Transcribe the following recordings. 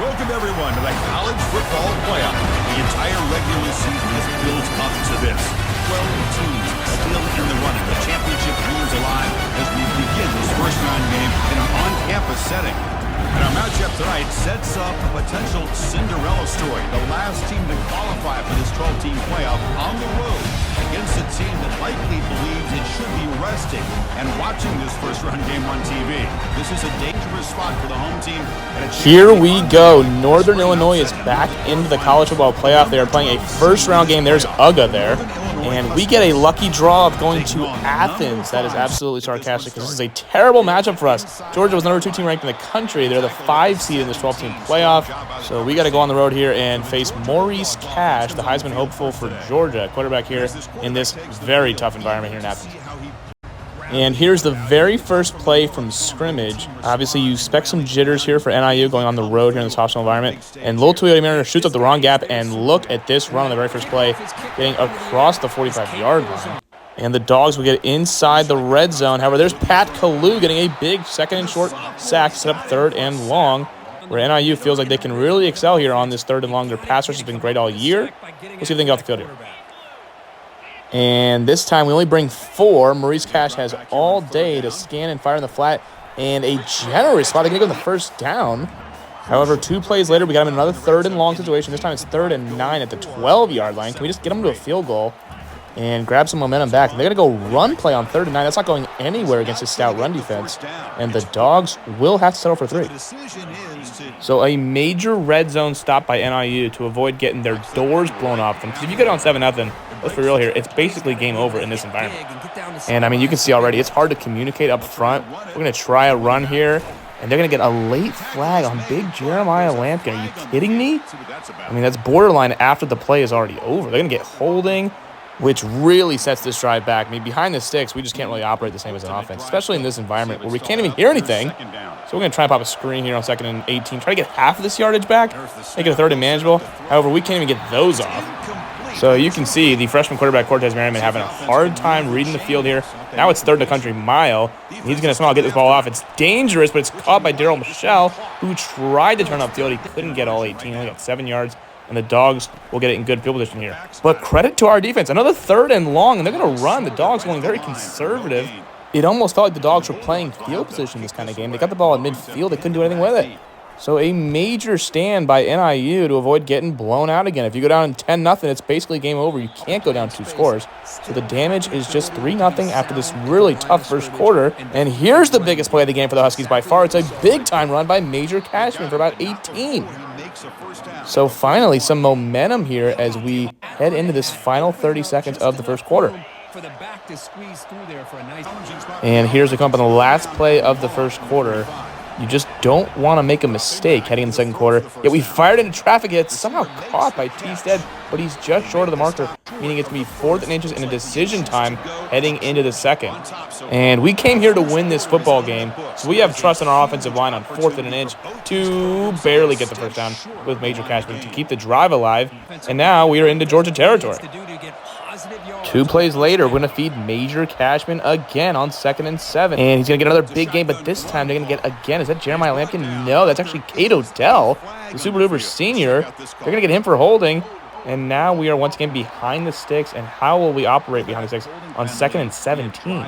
Welcome, everyone, to the College Football Playoff. The entire regular season is built up to this. 12 teams still in the running. The championship dreams alive as we begin this first-round game in an on-campus setting. And our matchup tonight sets up a potential Cinderella story. The last team to qualify for this 12-team playoff on the road against a team that likely believes it should be resting and watching this first-round game on TV. This is a dangerous spot for the home team. Here we go. Northern Illinois is back into the college football playoff. They are playing a first-round game. There's UGA there. And we get a lucky draw of going to Athens. That is absolutely sarcastic because this is a terrible matchup for us. Georgia was the number 2 team ranked in the country. They're the 5 seed in this 12-team playoff. So we got to go on the road here and face Maurice Cash, the Heisman hopeful for Georgia, quarterback here in this very tough environment here in Athens. And here's the very first play from scrimmage. Obviously, you expect some jitters here for NIU going on the road here in this hostile environment. And Little Toyota Mariner shoots up the wrong gap, and look at this run on the very first play, getting across the 45-yard line. And the Dogs will get inside the red zone. However, there's Pat Kalu getting a big second and short sack to set up third and long, where NIU feels like they can really excel here on this third and long. Their pass rush has been great all year. We'll see if they can get off the field here. And this time we only bring 4. Maurice Cash has all day to scan and fire in the flat. And a generous spot. They're going to go in the first down. However, 2 plays later, we got him in another third and long situation. This time it's 3rd and 9 at the 12-yard line. Can we just get them to a field goal and grab some momentum back? They're going to go run play on 3rd and 9. That's not going anywhere against a stout run defense. And the Dogs will have to settle for 3. So a major red zone stop by NIU to avoid getting their doors blown off them. Because if you go down 7-0, let's be real here, it's basically game over in this environment. And, I mean, you can see already, it's hard to communicate up front. We're going to try a run here, and they're going to get a late flag on big Jeremiah Lampkin. Are you kidding me? I mean, that's borderline after the play is already over. They're going to get holding, which really sets this drive back. I mean, behind the sticks, we just can't really operate the same as an offense, especially in this environment where we can't even hear anything. So we're going to try and pop a screen here on 2nd and 18. Try to get half of this yardage back, make it a 3rd and manageable. However, we can't even get those off. So you can see the freshman quarterback, Cortez Merriman, having a hard time reading the field here. Now it's 3rd and a country mile. He's going to somehow get this ball off. It's dangerous, but it's caught by Daryl Michelle, who tried to turn upfield. He couldn't get all 18. He only got 7 yards. And the Dogs will get it in good field position here. But credit to our defense. Another 3rd and long, and they're going to run. The Dogs going very conservative. It almost felt like the Dogs were playing field position in this kind of game. They got the ball at midfield. They couldn't do anything with it. So a major stand by NIU to avoid getting blown out again. If you go down 10-0, it's basically game over. You can't go down 2 scores. So the damage is just 3-0 after this really tough first quarter. And here's the biggest play of the game for the Huskies by far. It's a big-time run by Major Cashman for about 18. So finally, some momentum here as we head into this final 30 seconds of the first quarter. And here's the come up on the last play of the first quarter. You just don't want to make a mistake heading in the second quarter. Yet we fired into traffic. It's somehow caught by Teestead, but he's just short of the marker, meaning it's going to be 4th and inches in a decision time heading into the second. And we came here to win this football game, so we have trust in our offensive line on 4th and an inch to barely get the first down with Major Cashman to keep the drive alive. And now we are into Georgia territory. 2 plays later, we're going to feed Major Cashman again on 2nd and 7. And he's going to get another big game, but this time they're going to get again. Is that Jeremiah Lampkin? No, that's actually Kate Odell, the Super Duper senior. They're going to get him for holding. And now we are once again behind the sticks. And how will we operate behind the sticks on 2nd and 17?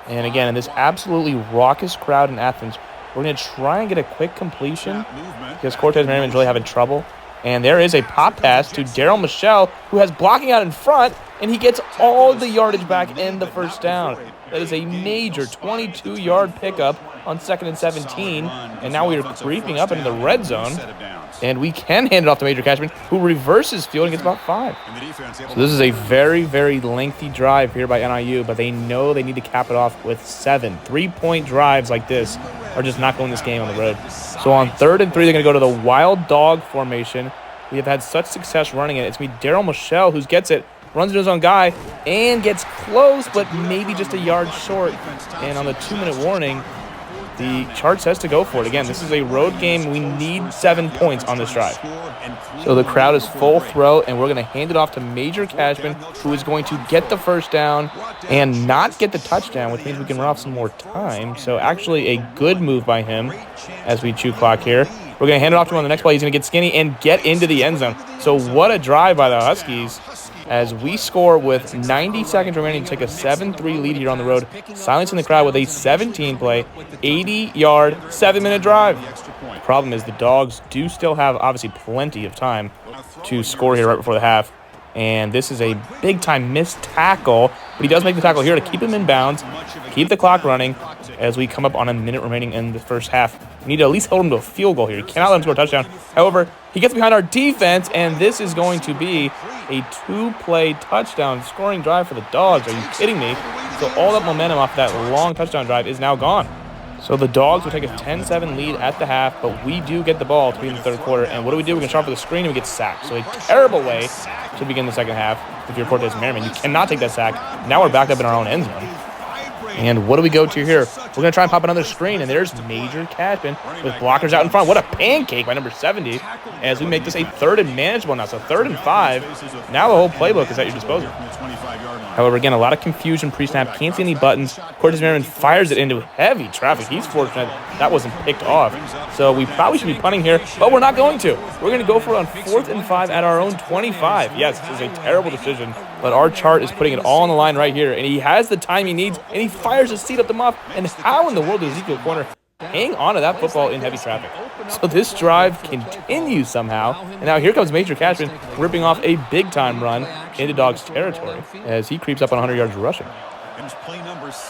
And again, in this absolutely raucous crowd in Athens, we're going to try and get a quick completion because Cortez Merriman's really having trouble. And there is a pop pass to Daryl Michelle, who has blocking out in front, and he gets all the yardage back in the first down. That is a major 22-yard pickup on 2nd and 17. And now we are creeping up into the red zone. And we can hand it off to Major Cashman, who reverses field and gets about 5. So this is a very, very lengthy drive here by NIU, but they know they need to cap it off with 7. 3-point drives like this are just not going this game on the road. So on 3rd and 3, they're going to go to the wild dog formation. We have had such success running it. It's going to be Daryl Michelle who gets it, runs into his own guy, and gets close, but maybe just a yard short. And on the 2-minute warning, the chart says to go for it. Again, this is a road game. We need 7 points on this drive. So the crowd is full throat, and we're going to hand it off to Major Cashman, who is going to get the first down and not get the touchdown, which means we can run off some more time. So actually a good move by him as we chew clock here. We're We're going to hand it off to him on the next play. He's going to get skinny and get into the end zone. So what a drive by the Huskies as we score with 90 seconds remaining to take a 7-3 lead here on the road, silencing the crowd with a 17-play, 80-yard, 7-minute drive. The problem is the Dogs do still have, obviously, plenty of time to score here right before the half. And this is a big-time missed tackle, but he does make the tackle here to keep him in bounds, keep the clock running as we come up on a minute remaining in the first half. We need to at least hold him to a field goal here. You cannot let him score a touchdown. However, he gets behind our defense, and this is going to be a 2-play touchdown scoring drive for the Dogs. Are you kidding me? So all that momentum off that long touchdown drive is now gone. So the Dogs will take a 10-7 lead at the half, but we do get the ball to begin the third quarter. And what do? We're going to start for the screen, and we get sacked. So a terrible way to begin the second half if you're Cortez Merriman. You cannot take that sack. Now we're back up in our own end zone. And what do we go to here? We're going to try and pop another screen, and there's Major Cashman with blockers out in front. What a pancake by number 70 as we make this a 3rd and manageable now. So 3rd and 5. Now the whole playbook is at your disposal. However, again, a lot of confusion pre-snap. Can't see any buttons. Cortez Merriman fires it into heavy traffic. He's fortunate that wasn't picked off. So we probably should be punting here, but we're not going to. We're going to go for it on 4th and 5 at our own 25. Yes, this is a terrible decision, but our chart is putting it all on the line right here, and he has the time he needs, and he fires his seat up the muff. And how in the world does Ezekiel Corner hang on to that football in heavy traffic? So this drive continues somehow, and now here comes Major Cashman ripping off a big-time run into Dogs territory as he creeps up on 100 yards rushing.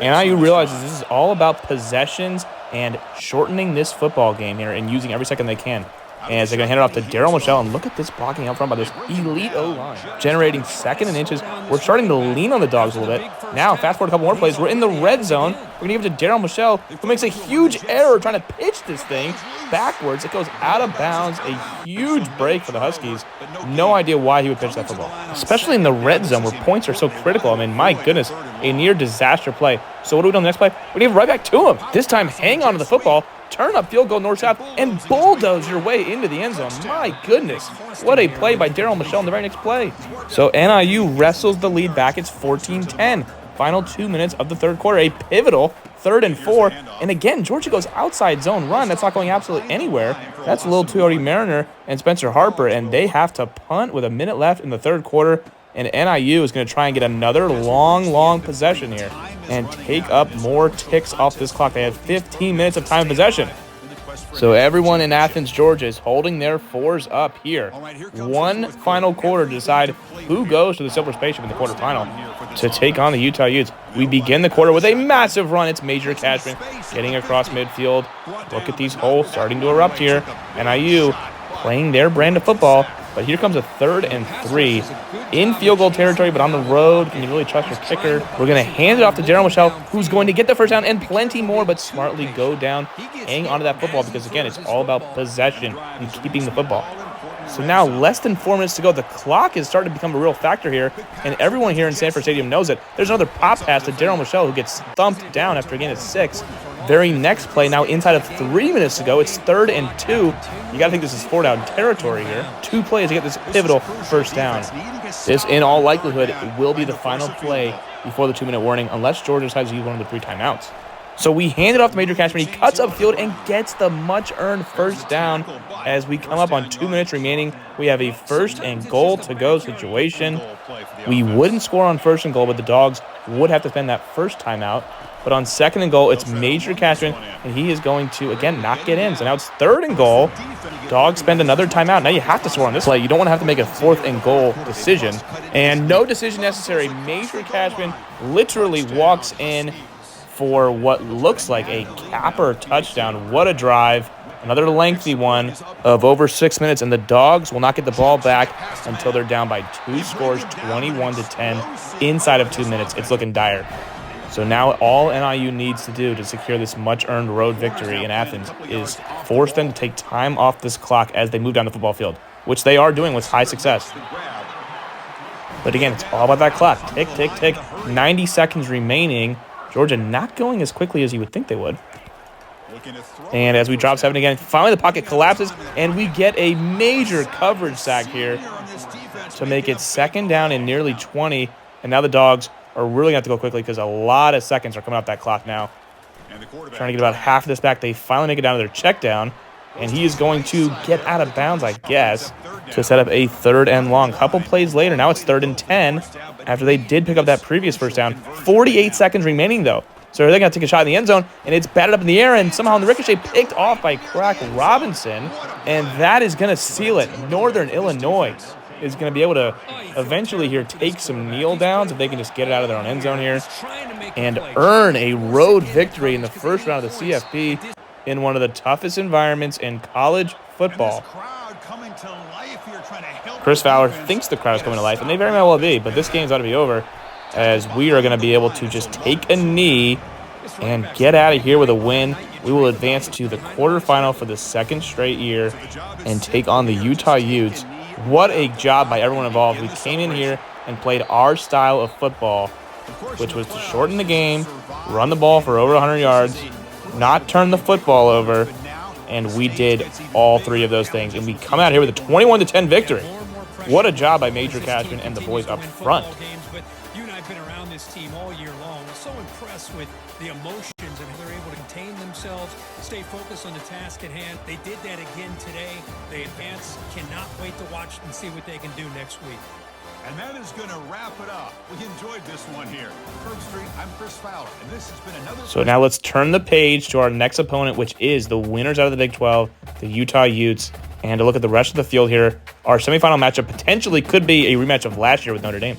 And NIU realizes this is all about possessions and shortening this football game here and using every second they can. As they're going to hand it off to Daryl Michelle, and look at this blocking out front by this elite O-line. Generating 2nd and inches. We're starting to lean on the Dogs a little bit. Now, fast forward a couple more plays. We're in the red zone. We're going to give it to Daryl Michelle, who makes a huge error trying to pitch this thing backwards. It goes out of bounds. A huge break for the Huskies. No idea why he would pitch that football, especially in the red zone where points are so critical. I mean, my goodness, a near disaster play. So what do we do on the next play? We give it right back to him. This time, hang on to the football. Turn up field goal north-south, and bulldoze your way into the end zone. My goodness, what a play by Daryl Michelle in the very next play. So NIU wrestles the lead back. It's 14-10. Final 2 minutes of the third quarter. A pivotal 3rd and 4. And again, Georgia goes outside zone run. That's not going absolutely anywhere. That's Lil Tuioti Mariner and Spencer Harper, and they have to punt with a minute left in the third quarter. And NIU is going to try and get another long possession here and take up more ticks off this clock. They have 15 minutes of time of possession. So everyone in Athens, Georgia is holding their 4s up here. One final quarter to decide who goes to the Silver Spaceship in the quarterfinal to take on the Utah Utes. We begin the quarter with a massive run. It's Major Cashman getting across midfield. Look at these holes starting to erupt here. NIU playing their brand of football. But here comes a 3rd and 3 in field goal territory, but on the road. Can you really trust your kicker? We're going to hand it off to Daryl Michelle, who's going to get the first down and plenty more, but smartly go down, hang onto that football because, again, it's all about possession and keeping the football. So now less than 4 minutes to go. The clock is starting to become a real factor here, and everyone here in Sanford Stadium knows it. There's another pop pass to Daryl Michelle, who gets thumped down after a gain of 6. Very next play, now inside of 3 minutes to go. It's 3rd and 2. You got to think this is 4-down territory here. 2 plays to get this pivotal first down. This, in all likelihood, will be the final play before the 2-minute warning, unless Georgia decides to use one of the 3 timeouts. So we hand it off to Major Cashman. He cuts upfield and gets the much-earned first down. As we come up on 2 minutes remaining, we have a 1st and goal to go situation. We wouldn't score on 1st and goal, but the Dogs would have to spend that first timeout. But on 2nd and goal, it's Major Cashman, and he is going to, again, not get in. So now it's 3rd and goal. Dogs spend another timeout. Now you have to score on this play. You don't want to have to make a 4th and goal decision. And no decision necessary. Major Cashman literally walks in for what looks like a capper touchdown. What a drive. Another lengthy one of over 6 minutes, and the Dogs will not get the ball back until they're down by 2 scores, 21-10, inside of 2 minutes. It's looking dire. So now all NIU needs to do to secure this much-earned road victory in Athens is force them to take time off this clock as they move down the football field, which they are doing with high success. But again, it's all about that clock. Tick, tick, tick. 90 seconds remaining. Georgia not going as quickly as you would think they would. And as we drop 7 again, finally the pocket collapses, and we get a major coverage sack here to make it 2nd down and nearly 20. And now the Dogs are really going to have to go quickly because a lot of seconds are coming off that clock now. Trying to get about half of this back. They finally make it down to their check down. And he is going to get out of bounds, I guess, to set up a 3rd and long. Couple plays later, now it's 3rd and 10 after they did pick up that previous first down. 48 seconds remaining, though. So they're going to take a shot in the end zone, and it's batted up in the air, and somehow in the ricochet picked off by Crack Robinson, and that is going to seal it. Northern Illinois is going to be able to eventually here take some kneel downs if they can just get it out of their own end zone here and earn a road victory in the first round of the CFP in one of the toughest environments in college football. Chris Fowler thinks the crowd is coming to life, and they very well will be, but this game's about to be over as we are going to be able to just take a knee and get out of here with a win. We will advance to the quarterfinal for the 2nd straight year and take on the Utah Utes. What a job by everyone involved. We came in here and played our style of football, which was to shorten the game, run the ball for over 100 yards, not turn the football over, and we did all 3 of those things. And we come out here with a 21-10 victory. What a job by Major Cashman and the boys up front. Been around this team all year long. We're so impressed with the emotions and how they're able to contain themselves, stay focused on the task at hand. They did that again today. They advance. Cannot wait to watch and see what they can do next week. And that is going to wrap it up. We enjoyed this one here. Curb Street, I'm Chris Fowler, and this has been another... So now let's turn the page to our next opponent, which is the winners out of the Big 12, the Utah Utes. And to look at the rest of the field here, our semifinal matchup potentially could be a rematch of last year with Notre Dame.